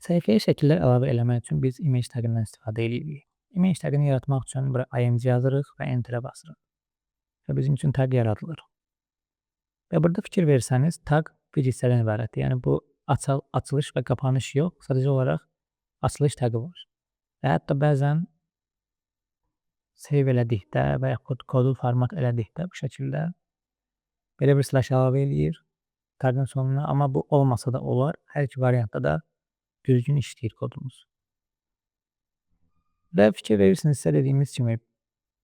Səhifəyə şəkillər əlavə eləmək üçün biz image tagından istifadə edirik. Image tagını yaratmaq üçün bura img yazırıq və enterə basırıq. Və bizim üçün tag yaradılır. Və burada fikir versəniz, tag bir hissədən ibarətdir. Yəni bu açılış və qapanış yox, sadəcə olaraq açılış tagı var. Və hətta bəzən save elədikdə və yaxud kodu format elədikdə bu şəkildə belə bir slash əlavə eləyir tagın sonuna, amma bu olmasa da olar. Hər iki variantda da düzgün işləyir kodumuz. Və fikir verirsinizsə dediyimiz kimi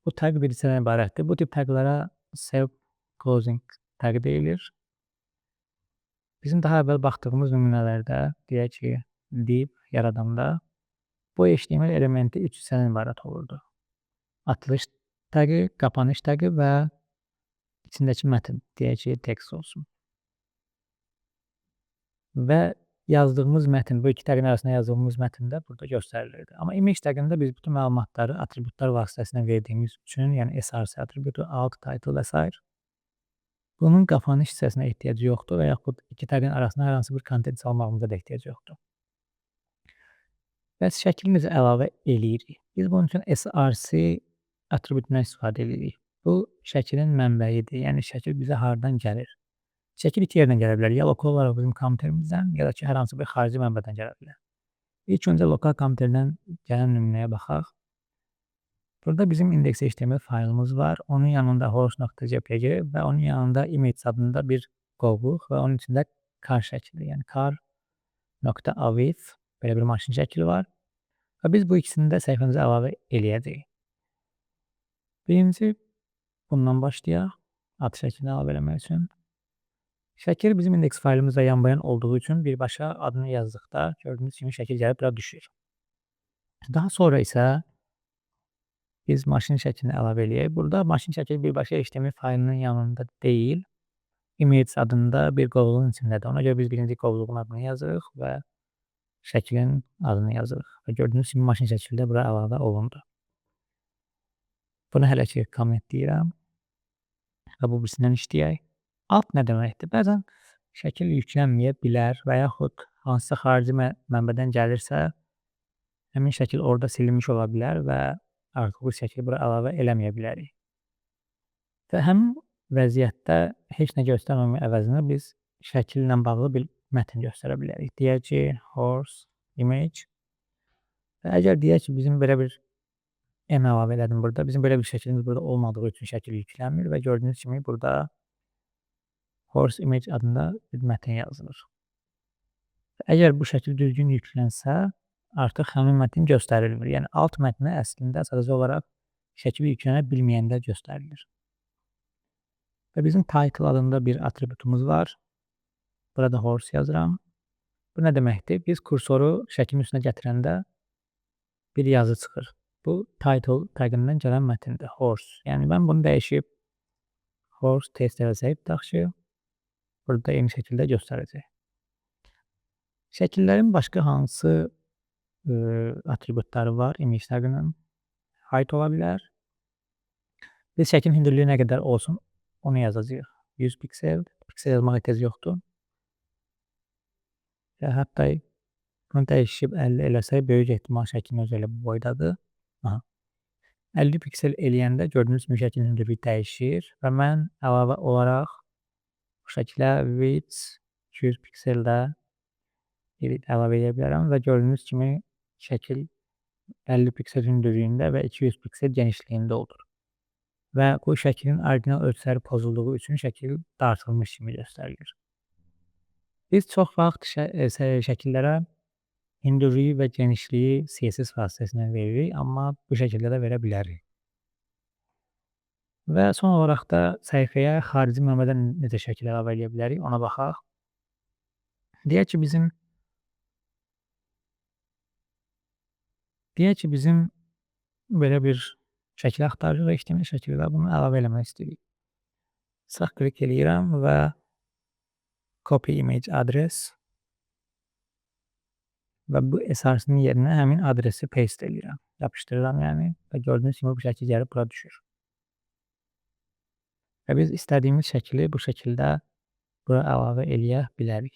bu tag bir hissədən ibarətdir. Bu tip taglara self closing tag deyilir. Bizim daha əvvəl baxdığımız nümunələrdə deyək ki, div yaradanda bu HTML elementi 3 hissədən ibarət olurdu. Açılış tagı, qapanış tagı və içindəki mətn, deyək ki, text olsun. Və yazdığımız mətn, bu iki tagın arasında yazdığımız mətn də burada göstərilirdi. Amma image tagında biz bütün məlumatları atributlar vasitəsilə verdiyimiz üçün, yəni src atributu, alt, title və s. bunun qapanış hissəsinə ehtiyac yoxdur və yaxud iki tagın arasına hər hansı bir kontent salmağımıza da ehtiyac yoxdur. Bəs şəkli necə əlavə eləyirik? Biz bunun üçün src atributundan istifadə edirik. Bu şəklin mənbəyidir. Yəni şəkil bizə hardan gəlir? Şəkil iki yerdən gələ bilər. Ya lokal olaraq bizim kompüterimizdən, ya da ki, hər hansı bir xarici mənbədən gələ bilər. İlk öncə lokal kompüterdən gələn nümunəyə baxaq. Burada bizim index.html faylımız var. Onun yanında horse.jpg və onun yanında image adında bir qovluq və onun içində car şəkli, yəni car.awith belə bir maşın şəkli var. Və biz bu ikisini də səhifəmizə əlavə eləyəcəyik. Birinci bundan başlayaq. Ad şəklini əlavə eləmək üçün. Şəkil bizim indeks faylımızda yanbayan olduğu üçün birbaşa adını yazdıqda gördüyünüz kimi şəkil gəlib bura düşür. Daha sonra isə biz maşın şəklini əlavə eləyək. Burada maşın şəkli birbaşa HTML faylının yanında deyil, image adında bir qovluğun içindədir. Ona görə biz birinci qovluğun adını yazırıq və şəklin adını yazırıq. Və gördüyünüz kimi maşın şəkli də bura əlavə olundu. Bunu hələ ki comment deyirəm və bu birisindən işləyək. Alt nə deməkdir? Bəzən şəkil yüklənməyə bilər və yaxud hansısa xarici mənbədən gəlirsə, həmin şəkil orada silinmiş ola bilər və artıq bu şəkili bura əlavə eləməyə bilərik. Və həmin vəziyyətdə heç nə göstərməmək əvəzinə biz şəkillə bağlı bir mətn göstərə bilərik. Deyək ki, horse image. Və əgər deyək ki, bizim belə bir m əlavə elədim burada. Bizim belə bir şəklimiz burada olmadığı üçün şəkil yüklənmir və gördüyünüz kimi burada horse image adında bir mətn yazılır. Əgər bu şəkil düzgün yüklənsə, artıq həmin mətn göstərilmir. Yəni alt mətni əslində sadəcə olaraq şəkil yüklənə bilməyəndə göstərilir. Və bizim title adında bir atributumuz var. Burada horse yazıram. Bu nə deməkdir? Biz kursoru şəklin üstünə gətirəndə bir yazı çıxır. Bu title tagından gələn mətndir, horse. Yəni mən bunu dəyişib horse test eləsək, yaxşı. Burada eyni şəkildə göstərəcək. Şəkillərin başqa hansı atributları var image tagının? Height ola bilər. Biz şəklin hündürlüyü nə qədər olsun, onu yazacağıq. 100 piksel, piksel yazmağa ehtiyac yoxdur. Və hətta bunu dəyişib 50 eləsək, böyük ehtimal şəklin özü elə bu boydadır. 50 piksel eləyəndə gördüyünüz kimi şəklin hündürlüyü dəyişir və mən əlavə olaraq bu şəklə width 200 pikseldə əlavə edə bilərəm və gördüyünüz kimi şəkil 50 piksel hündürlüyündə və 200 piksel genişliyində olur. Və bu şəklin orijinal ölçüləri pozulduğu üçün şəkil dartılmış kimi göstərilir. Biz çox vaxt şəkillərə hündürlüyü və genişliyi CSS vasitəsilə veririk, amma bu şəkildə də verə bilərik. Və son olaraq da səhifəyə xarici mənbədən necə şəkil əlavə edə bilərik, ona baxaq. Deyək ki, bizim belə bir şəkil axtarırıq, HTML şəkili və bunu əlavə eləmək istəyirik. Sağ klik eləyirəm və copy image address və bu src-nin yerinə həmin adresi paste eləyirəm. Yapışdırıram yəni və gördüyünüz kimi bu şəkil gəlib bura düşür. Və biz istədiyimiz şəkli bu şəkildə bura əlavə eləyə bilərik.